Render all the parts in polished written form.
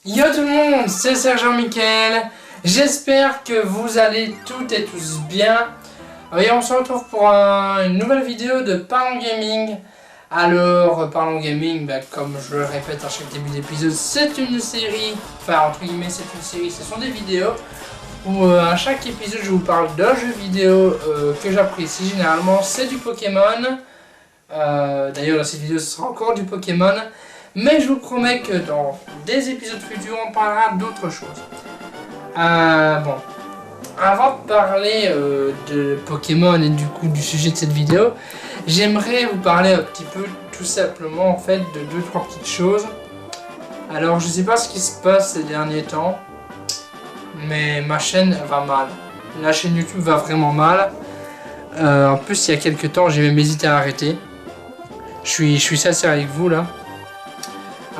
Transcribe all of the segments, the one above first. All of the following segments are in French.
Yo tout le monde, c'est Sergent Mickaël. J'espère que vous allez toutes et tous bien. Et on se retrouve pour une nouvelle vidéo de Parlons Gaming. Alors, Parlons Gaming, comme je le répète à chaque début d'épisode, c'est une série, enfin entre guillemets c'est une série, ce sont des vidéos où à chaque épisode je vous parle d'un jeu vidéo que j'apprécie. Généralement c'est du Pokémon. D'ailleurs dans cette vidéo ce sera encore du Pokémon. Mais je vous promets que dans des épisodes futurs, on parlera d'autres choses. Bon, avant de parler de Pokémon et du coup du sujet de cette vidéo, j'aimerais vous parler un petit peu tout simplement en fait de 2-3 petites choses. Alors je sais pas ce qui se passe ces derniers temps, mais ma chaîne va mal. La chaîne YouTube va vraiment mal. En plus il y a quelques temps j'ai même hésité à arrêter. Je suis sincère avec vous là.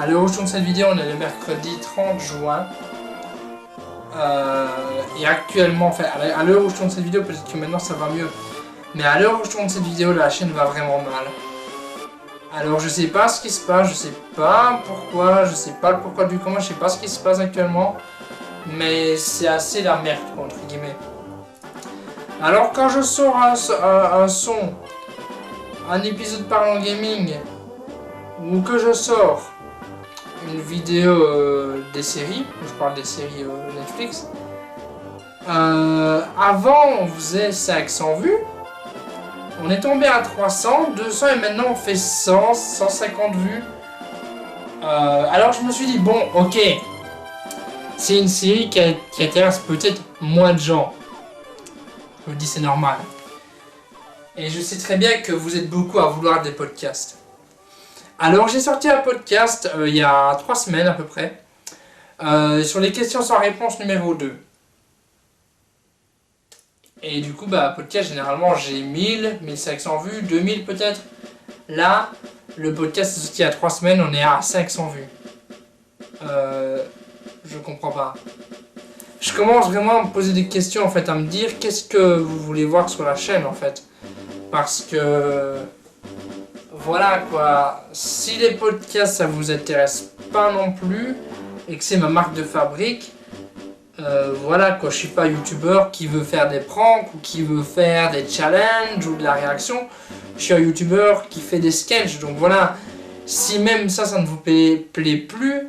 À l'heure où je tourne cette vidéo, on est le mercredi 30 juin. Et actuellement, enfin, à l'heure où je tourne cette vidéo, peut-être que maintenant ça va mieux. Mais à l'heure où je tourne cette vidéo, la chaîne va vraiment mal. Alors je sais pas ce qui se passe, je sais pas pourquoi, je sais pas le pourquoi du comment, je sais pas ce qui se passe actuellement. Mais c'est assez la merde, quoi, entre guillemets. Alors quand je sors un épisode Parlons Gaming, ou que je sors une vidéo des séries, je parle des séries Netflix. Avant on faisait 500 vues, on est tombé à 300, 200 et maintenant on fait 100, 150 vues. Alors je me suis dit bon ok, c'est une série qui intéresse peut-être moins de gens. Je me dis c'est normal. Et je sais très bien que vous êtes beaucoup à vouloir des podcasts. Alors j'ai sorti un podcast il y a 3 semaines à peu près sur les questions sans réponse numéro 2. Et du coup podcast généralement j'ai 1000, 1500 vues, 2000 peut-être. Là le podcast est sorti il y a 3 semaines, on est à 500 vues. Je comprends pas. Je commence vraiment à me poser des questions en fait, à me dire qu'est-ce que vous voulez voir sur la chaîne en fait. Parce que... Voilà quoi, si les podcasts ça vous intéresse pas non plus et que c'est ma marque de fabrique, voilà quoi, je suis pas youtubeur qui veut faire des pranks ou qui veut faire des challenges ou de la réaction, je suis un youtubeur qui fait des sketchs, donc voilà, si même ça ne vous plaît plus,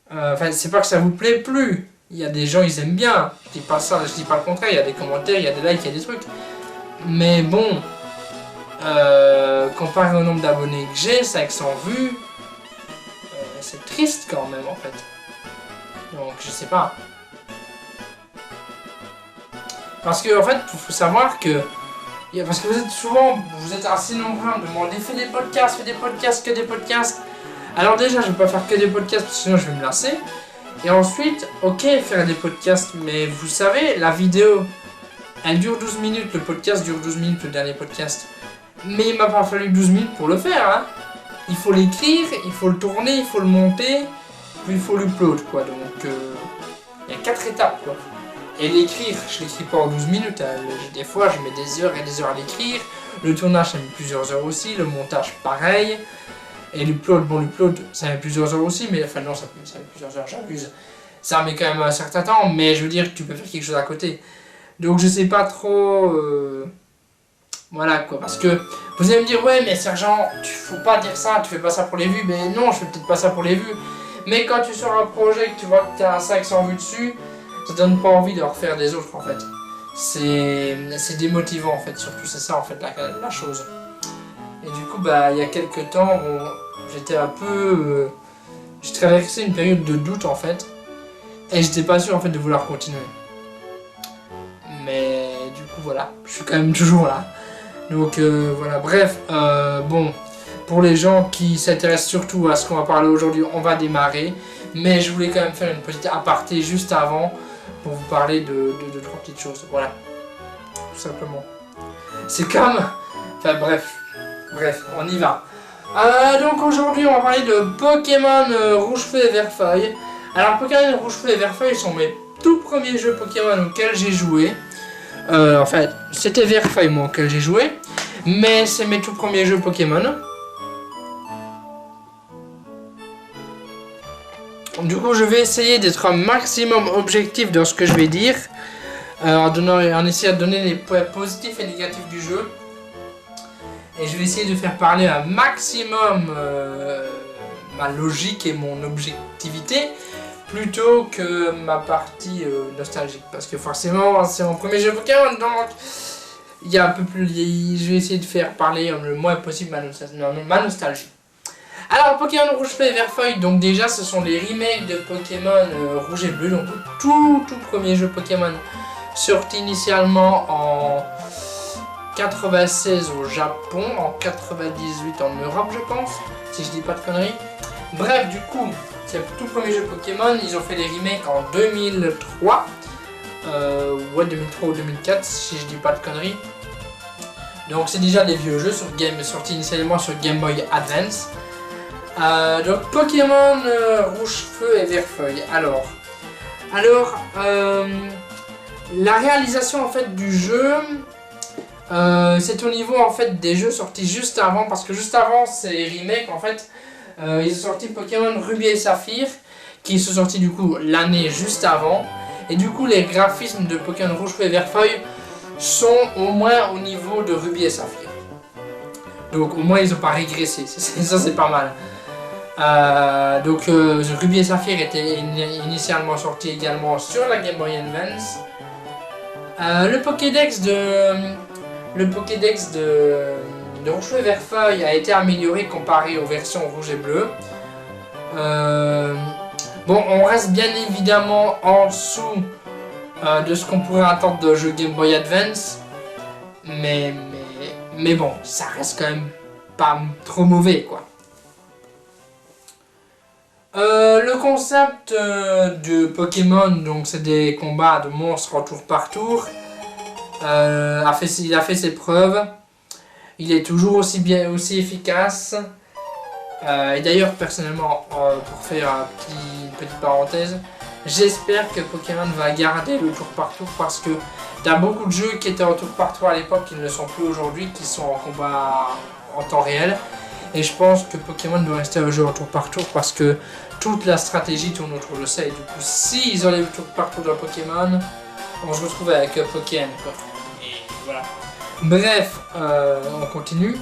enfin c'est pas que ça vous plaît plus, il y a des gens ils aiment bien, je dis pas ça, je dis pas le contraire, il y a des commentaires, il y a des likes, il y a des trucs, mais bon... comparé au nombre d'abonnés que j'ai, 500 vues, c'est triste quand même en fait. Donc je sais pas. Parce que en fait, il faut savoir que... Parce que vous êtes assez nombreux à me demander fais des podcasts, que des podcasts. Alors déjà, je vais pas faire que des podcasts, parce que sinon je vais me lasser. Et ensuite, ok, faire des podcasts, mais vous savez, la vidéo, elle dure 12 minutes, le podcast dure 12 minutes, le dernier podcast. Mais il m'a pas fallu 12 minutes pour le faire, hein. Il faut l'écrire, il faut le tourner, il faut le monter, puis il faut l'upload, quoi. Donc, il y a 4 étapes, quoi. Et l'écrire, je l'écris pas en 12 minutes, hein. Des fois, je mets des heures et des heures à l'écrire. Le tournage, ça met plusieurs heures aussi. Le montage, pareil. Et l'upload, bon, l'upload, ça met plusieurs heures aussi, mais enfin, non, ça met plusieurs heures, j'abuse. Ça met quand même un certain temps, mais je veux dire que tu peux faire quelque chose à côté. Donc, je sais pas trop... Voilà quoi, parce que vous allez me dire ouais mais Sergent, tu faut pas dire ça, tu fais pas ça pour les vues, mais non je fais peut-être pas ça pour les vues, mais quand tu sors un projet que tu vois que tu as 500 vues dessus, ça donne pas envie de refaire des autres en fait. C'est démotivant en fait, surtout c'est ça en fait la chose. Et du coup il y a quelques temps, bon, j'étais un peu... j'ai traversé une période de doute en fait, et j'étais pas sûr en fait de vouloir continuer. Mais du coup voilà, je suis quand même toujours là. Donc voilà, bref, bon, pour les gens qui s'intéressent surtout à ce qu'on va parler aujourd'hui, on va démarrer. Mais je voulais quand même faire une petite aparté juste avant pour vous parler de 3 petites choses, voilà, tout simplement. C'est comme... Enfin bref, on y va. Donc aujourd'hui on va parler de Pokémon Rouge-Feu et Vert-Feuille. Alors Pokémon Rouge-Feu et Vert-Feuille sont mes tout premiers jeux Pokémon auxquels j'ai joué. En fait, c'était Vert-Feuille moi auquel j'ai joué, mais c'est mes tout premiers jeux Pokémon. Du coup, je vais essayer d'être un maximum objectif dans ce que je vais dire, en essayant de donner les points positifs et négatifs du jeu. Et je vais essayer de faire parler un maximum ma logique et mon objectivité, plutôt que ma partie nostalgique. Parce que forcément, c'est mon premier jeu Pokémon, donc il y a un peu plus. Je vais essayer de faire parler le moins possible ma nostalgie. Alors, Pokémon Rouge Feu et Vert Feuille, donc déjà ce sont les remakes de Pokémon Rouge et Bleu, donc tout premier jeu Pokémon sorti initialement en 96 au Japon, en 98 en Europe je pense, si je dis pas de conneries. Bref, du coup, c'est le tout premier jeu Pokémon, ils ont fait les remakes en 2003, ouais 2003 ou 2004 si je dis pas de conneries. Donc c'est déjà des vieux jeux sortis initialement sur Game Boy Advance. Donc Pokémon Rouge Feu et Vert Feuille. Alors la réalisation en fait du jeu, c'est au niveau en fait des jeux sortis juste avant, parce que juste avant ces remakes en fait, ils ont sorti Pokémon Rubis et Saphir, qui sont sortis du coup l'année juste avant, et du coup les graphismes de Pokémon Rouge Feu et Vert Feuille sont au moins au niveau de Rubis et Saphir. Donc au moins ils n'ont pas régressé, ça c'est pas mal. Donc Rubis et Saphir était initialement sorti également sur la Game Boy Advance. Le Pokédex de Rouge Feu et Vert Feuille a été amélioré comparé aux versions Rouge et Bleu. Bon, on reste bien évidemment en dessous de ce qu'on pourrait attendre de jeu Game Boy Advance, mais bon, ça reste quand même pas trop mauvais quoi. Le concept de Pokémon, donc c'est des combats de monstres en tour par tour, il a fait ses preuves, il est toujours aussi efficace, et d'ailleurs personnellement, pour faire une petite parenthèse, j'espère que Pokémon va garder le tour par tour, parce que t'as beaucoup de jeux qui étaient en tour par tour à l'époque qui ne le sont plus aujourd'hui, qui sont en combat en temps réel. Et je pense que Pokémon doit rester un jeu en tour par tour, parce que toute la stratégie tourne autour de ça. Et du coup, s'ils enlèvent le tour par tour dans Pokémon, on se retrouve avec Pokémon quoi. Et voilà. Bref, on continue.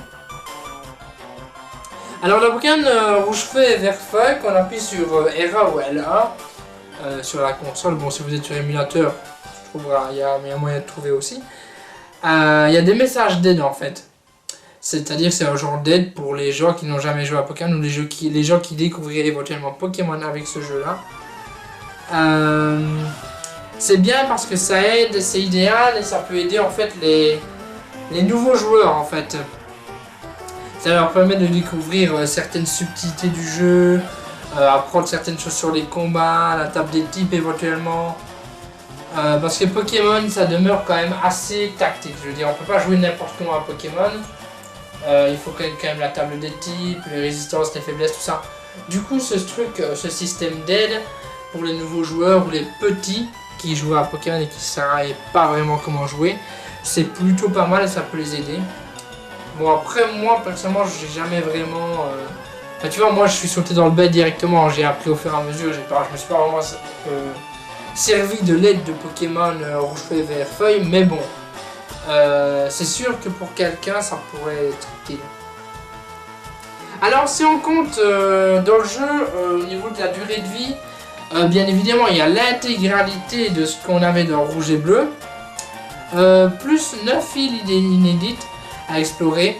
Alors dans Pokémon Rouge Feu et Vert Feuille, qu'on appuie sur RA ou L1 sur la console, bon si vous êtes sur émulateur, il y a moyen de trouver aussi. Il y a des messages d'aide en fait. C'est-à-dire que c'est un genre d'aide pour les gens qui n'ont jamais joué à Pokémon, ou les gens qui découvriraient éventuellement Pokémon avec ce jeu-là. C'est bien parce que ça aide, c'est idéal, et ça peut aider en fait les nouveaux joueurs en fait. Ça leur permet de découvrir certaines subtilités du jeu, apprendre certaines choses sur les combats, la table des types éventuellement. Parce que Pokémon ça demeure quand même assez tactique. Je veux dire, on peut pas jouer n'importe comment à Pokémon. Il faut quand même la table des types, les résistances, les faiblesses, tout ça. Du coup, ce système d'aide pour les nouveaux joueurs ou les petits qui jouent à Pokémon et qui ne savent pas vraiment comment jouer, c'est plutôt pas mal et ça peut les aider. Bon, après, moi, personnellement, j'ai jamais vraiment... Enfin, tu vois, moi, je suis sauté dans le bain directement, j'ai appris au fur et à mesure, je me suis pas vraiment servi de l'aide de Pokémon Rouge Feu et Vert Feuille, mais bon. C'est sûr que pour quelqu'un ça pourrait être utile. Alors si on compte dans le jeu au niveau de la durée de vie, bien évidemment il y a l'intégralité de ce qu'on avait dans Rouge et Bleu, plus 9 îles inédites à explorer,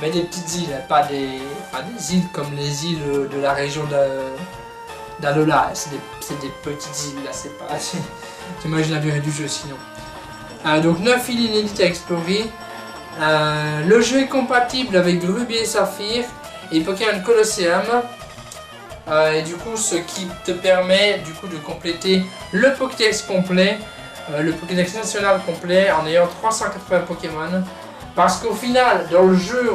mais des petites îles, pas des îles comme les îles de la région d'Alola, c'est des petites îles là, c'est pas... J'imagine la durée du jeu sinon. Donc 9 îles inédites à explorer. Le jeu est compatible avec Rubis et Saphir et Pokémon Colosseum. Et du coup, ce qui te permet du coup de compléter le Pokédex complet, le Pokédex national complet en ayant 380 Pokémon. Parce qu'au final, dans le jeu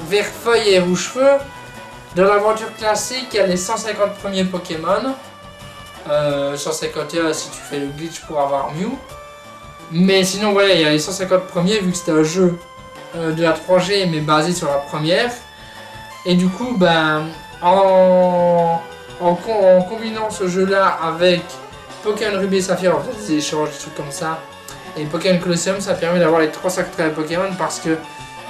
Vert Feuille et Rouge Feu, dans l'aventure classique, il y a les 150 premiers Pokémon. 151 si tu fais le glitch pour avoir Mew. Mais sinon voilà, il y a les 150 premiers vu que c'était un jeu de la 3G mais basé sur la première. Et du coup ben en en combinant ce jeu-là avec Pokémon Ruby et Saphir, en fait, des échanges, des trucs comme ça, et Pokémon Colosseum, ça permet d'avoir les 380 Pokémon parce que,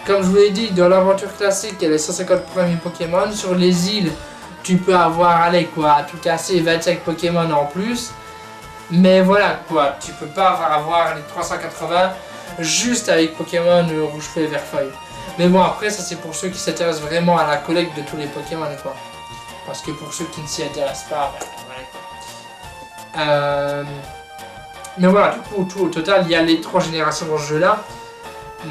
comme je vous l'ai dit, dans l'aventure classique, il y a les 150 premiers Pokémon. Sur les îles, tu peux avoir, allez quoi, à tout casser 25 Pokémon en plus. Mais voilà quoi, tu peux pas avoir les 380 juste avec Pokémon Rouge Feu et Vert Feuille. Mais bon, après, ça c'est pour ceux qui s'intéressent vraiment à la collecte de tous les Pokémon quoi. Parce que pour ceux qui ne s'y intéressent pas, voilà. Mais voilà, du coup, au total, il y a les 3 générations dans ce jeu-là.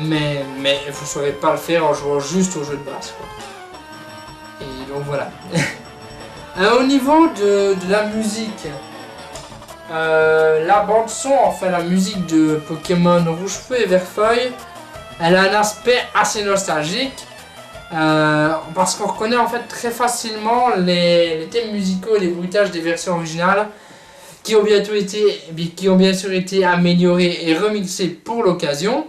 Mais vous ne saurez pas le faire en jouant juste au jeu de base quoi. Et donc voilà. Au niveau de la musique, la bande son, enfin la musique de Pokémon Rouge Feu et Vert Feuille, elle a un aspect assez nostalgique parce qu'on reconnaît en fait très facilement les thèmes musicaux et les bruitages des versions originales qui ont bien sûr été améliorés et remixés pour l'occasion,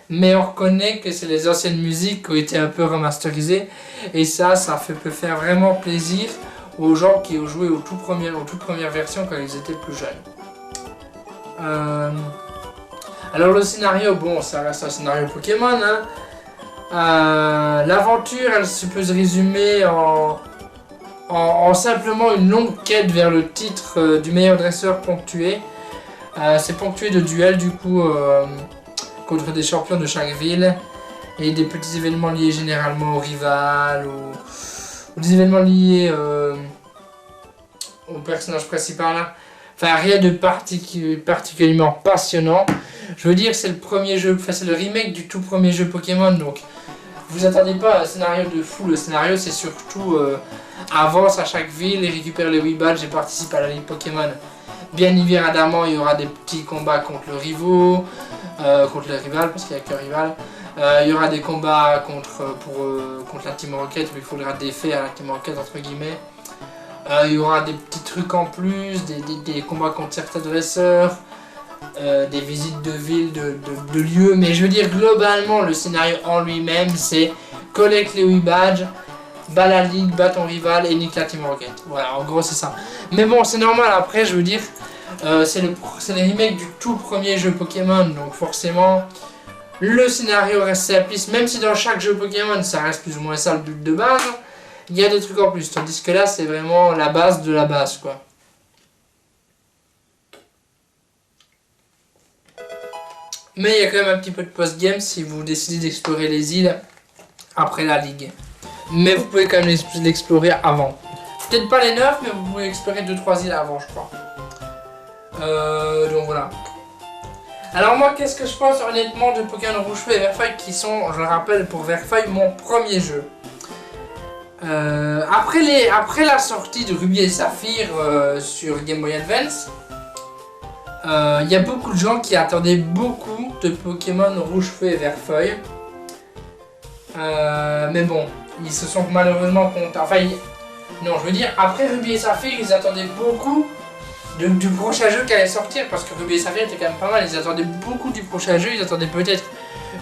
mais on reconnaît que c'est les anciennes musiques qui ont été un peu remasterisées et ça peut faire vraiment plaisir aux gens qui ont joué aux toutes premières versions quand ils étaient plus jeunes. Alors le scénario, bon, ça reste un scénario Pokémon. Hein. L'aventure, elle peut se résumer en simplement une longue quête vers le titre du meilleur dresseur ponctué. C'est ponctué de duels du coup contre des champions de chaque ville et des petits événements liés généralement au rival ou des événements liés au personnage principal. Enfin, rien de particulièrement passionnant. Je veux dire, c'est le premier jeu, enfin, c'est le remake du tout premier jeu Pokémon, donc vous attendez pas à un scénario de fou. Le scénario, c'est surtout avance à chaque ville et récupère les 8 badges et participe à la ligue Pokémon. Bien évidemment, il y aura des petits combats contre le rival, parce qu'il n'y a qu'un rival. Il y aura des combats contre la Team Rocket où il faudra défaire la Team Rocket entre guillemets. Il y aura des petits trucs en plus, des combats contre certains dresseurs, des visites de villes, de lieux. Mais je veux dire, globalement, le scénario en lui-même, c'est collecte les 8 badges, bat la ligue, bat ton rival et nique la Team Rocket. Voilà, en gros, c'est ça. Mais bon, c'est normal, après, je veux dire, c'est les remakes du tout premier jeu Pokémon, donc forcément, le scénario reste simpliste, même si dans chaque jeu Pokémon, ça reste plus ou moins ça le but de base. Il y a des trucs en plus, tandis que là, c'est vraiment la base de la base, quoi. Mais il y a quand même un petit peu de post-game si vous décidez d'explorer les îles après la ligue. Mais vous pouvez quand même l'explorer avant. Peut-être pas les 9, mais vous pouvez explorer 2-3 îles avant, je crois. Donc voilà. Alors moi, qu'est-ce que je pense honnêtement de Pokémon Rouge Feu et Vert Feuille qui sont, je le rappelle, pour Vert Feuille, mon premier jeu. Après la sortie de Ruby et Saphir sur Game Boy Advance, il y a beaucoup de gens qui attendaient beaucoup de Pokémon Rouge Feu et Vert Feuille. Mais bon, ils se sont malheureusement contents. Enfin, non, je veux dire, après Ruby et Saphir, ils attendaient beaucoup du prochain jeu qui allait sortir, parce que Ruby et Saphir était quand même pas mal. Ils attendaient beaucoup du prochain jeu, ils attendaient peut-être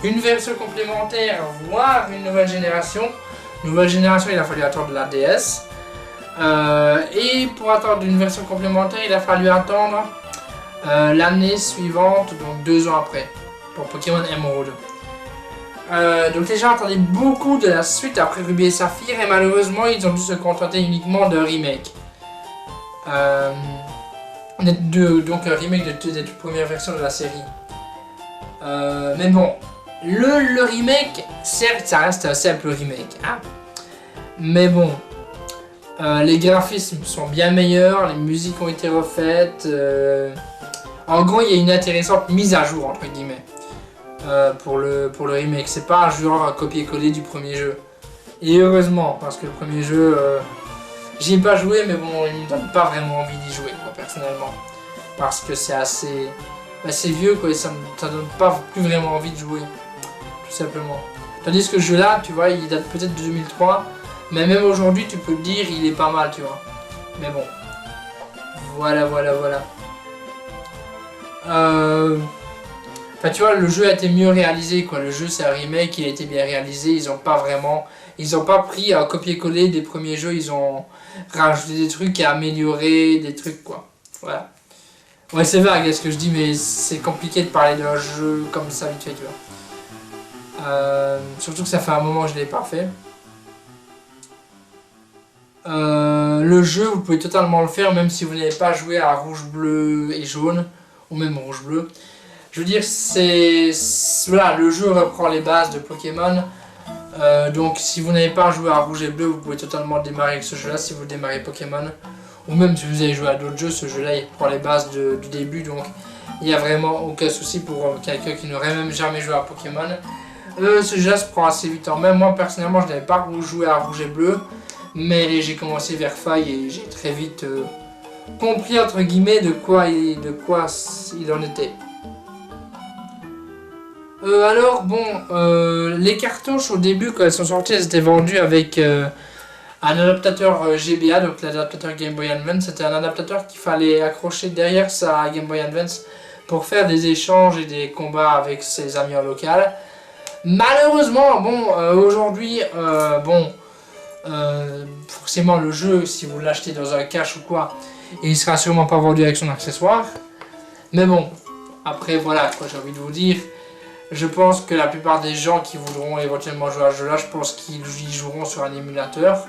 une version complémentaire, voire une nouvelle génération. Nouvelle génération, il a fallu attendre la DS. Et pour attendre une version complémentaire, il a fallu attendre l'année suivante, donc 2 ans après, pour Pokémon Emerald. Donc les gens attendaient beaucoup de la suite après Ruby et Saphir, et malheureusement, ils ont dû se contenter uniquement d'un remake. Donc un remake des toutes premières versions de la série. Mais bon, le remake, certes, ça reste un simple remake, hein. Mais bon, les graphismes sont bien meilleurs, les musiques ont été refaites. En gros, il y a une intéressante mise à jour, entre guillemets, pour le remake. C'est pas un genre à copier-coller du premier jeu. Et heureusement, parce que le premier jeu, j'y ai pas joué, mais bon, il me donne pas vraiment envie d'y jouer, moi, personnellement. Parce que c'est assez vieux, quoi, et ça donne pas plus vraiment envie de jouer, tout simplement. Tandis que ce jeu-là, tu vois, il date peut-être de 2003, mais même aujourd'hui, tu peux te dire, il est pas mal, tu vois. Mais bon, voilà. Enfin, tu vois, le jeu a été mieux réalisé, quoi. Le jeu, c'est un remake, il a été bien réalisé, ils ont pas vraiment Ils ont pas pris à copier-coller des premiers jeux, ils ont rajouté des trucs et amélioré des trucs quoi. Voilà. Ouais, c'est vague ce que je dis, mais c'est compliqué de parler d'un jeu comme ça vite fait, tu vois. Surtout que ça fait un moment que je l'ai pas fait. Le jeu, vous pouvez totalement le faire, même si vous n'avez pas joué à rouge, bleu et jaune, ou même rouge, bleu. Je veux dire, voilà, le jeu reprend les bases de Pokémon. Donc, si vous n'avez pas joué à rouge et bleu, vous pouvez totalement démarrer avec ce jeu-là si vous démarrez Pokémon. Ou même si vous avez joué à d'autres jeux, ce jeu-là, il prend les bases du début. Donc, il n'y a vraiment aucun souci pour quelqu'un qui n'aurait même jamais joué à Pokémon. Ce jeu-là se prend assez vite en main. Moi, personnellement, je n'avais pas joué à rouge et bleu. Mais j'ai commencé vers Faille et j'ai très vite compris entre guillemets de quoi il en était. Alors bon, les cartouches au début quand elles sont sorties, elles étaient vendues avec un adaptateur GBA, donc l'adaptateur Game Boy Advance. C'était un adaptateur qu'il fallait accrocher derrière sa Game Boy Advance pour faire des échanges et des combats avec ses amis en local. Malheureusement, bon, aujourd'hui, forcément le jeu, si vous l'achetez dans un cache ou quoi, il sera sûrement pas vendu avec son accessoire. Mais bon, après voilà quoi, j'ai envie de vous dire, je pense que la plupart des gens qui voudront éventuellement jouer à ce jeu là, je pense qu'ils joueront sur un émulateur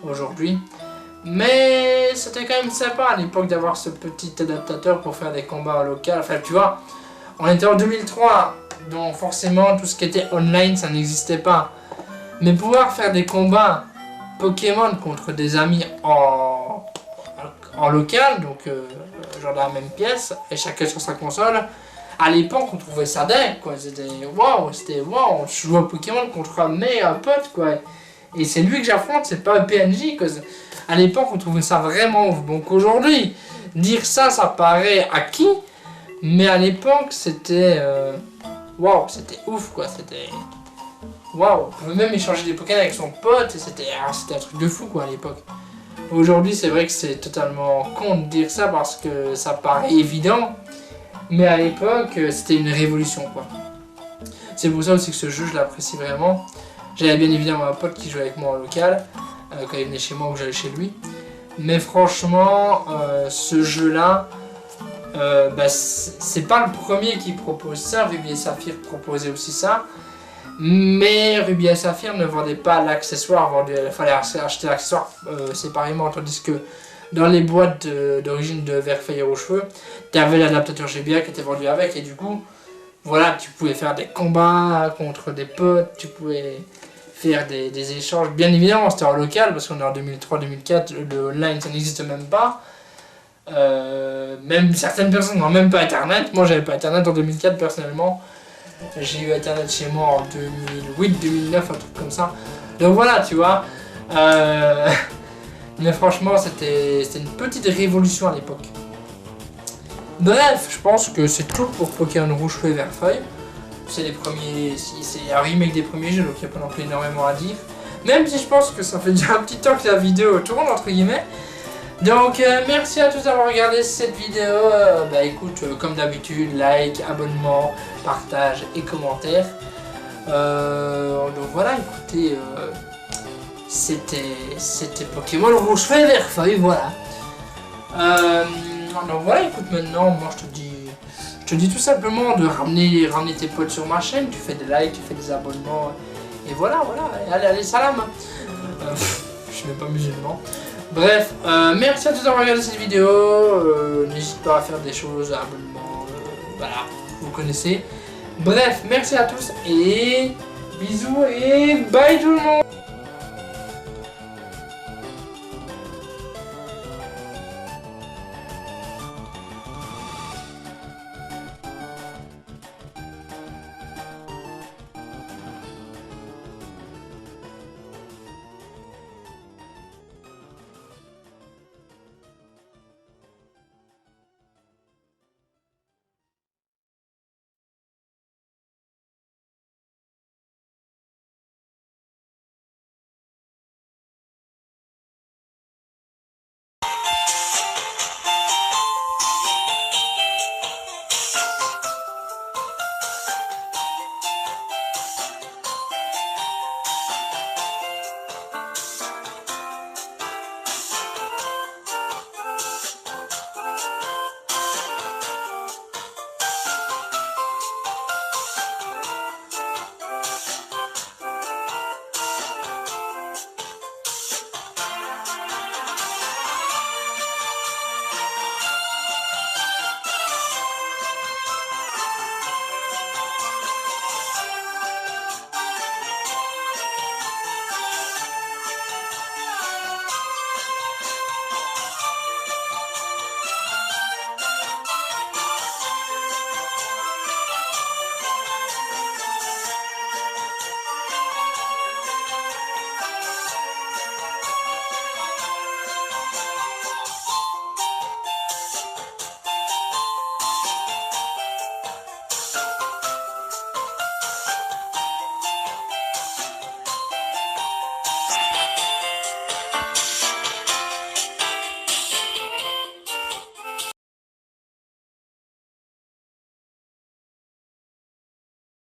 aujourd'hui. Mais c'était quand même sympa à l'époque d'avoir ce petit adaptateur pour faire des combats en local. Enfin tu vois, on était en 2003, donc forcément tout ce qui était online ça n'existait pas. Mais pouvoir faire des combats Pokémon contre des amis en local, donc genre dans la même pièce, et chacun sur sa console, à l'époque on trouvait ça dingue quoi, c'était waouh, je joue à Pokémon contre un pote quoi, et c'est lui que j'affronte, c'est pas un PNJ quoi. À l'époque on trouvait ça vraiment ouf, donc aujourd'hui, dire ça paraît acquis, mais à l'époque c'était waouh, c'était ouf quoi, c'était... Waouh, on pouvait même échanger des Pokémon avec son pote et c'était un truc de fou quoi à l'époque. Aujourd'hui c'est vrai que c'est totalement con de dire ça parce que ça paraît évident, mais à l'époque c'était une révolution quoi. C'est pour ça aussi que ce jeu je l'apprécie vraiment. J'avais bien évidemment un pote qui jouait avec moi en local, quand il venait chez moi ou j'allais chez lui. Mais franchement, ce jeu là, c'est pas le premier qui propose ça, Ruby et Saphir proposait aussi ça. Mais Ruby et Saphir ne vendait pas l'accessoire, il fallait acheter l'accessoire séparément, tandis que dans les boîtes d'origine de Verfeuille aux cheveux, tu avais l'adaptateur GBA qui était vendu avec, et du coup, voilà, tu pouvais faire des combats contre des potes, tu pouvais faire des échanges, bien évidemment c'était en local, parce qu'on est en 2003-2004, le online ça n'existe même pas. Même certaines personnes n'ont même pas internet, moi j'avais pas internet en 2004 personnellement. J'ai eu internet chez moi en 2008-2009, un truc comme ça. Donc voilà, tu vois. Mais franchement, c'était une petite révolution à l'époque. Bref, je pense que c'est tout pour Pokémon Rouge, Feu et Vert Feuille. C'est les premiers, c'est un remake des premiers jeux, donc il n'y a pas non plus énormément à dire. Même si je pense que ça fait déjà un petit temps que la vidéo tourne, entre guillemets. Donc merci à tous d'avoir regardé cette vidéo. Écoute, comme d'habitude, like, abonnement, partage et commentaires. Donc voilà, écoutez, c'était Pokémon Rouge Feu et Vert Feuille, voilà. Donc voilà, écoute, maintenant, moi je te dis tout simplement de ramener tes potes sur ma chaîne. Tu fais des likes, tu fais des abonnements, et voilà. Allez, salam. Je suis même pas musulman. Bref, merci à tous d'avoir regardé cette vidéo. N'hésite pas à faire des choses, abonnement, voilà, vous connaissez. Bref, merci à tous et bisous et bye tout le monde.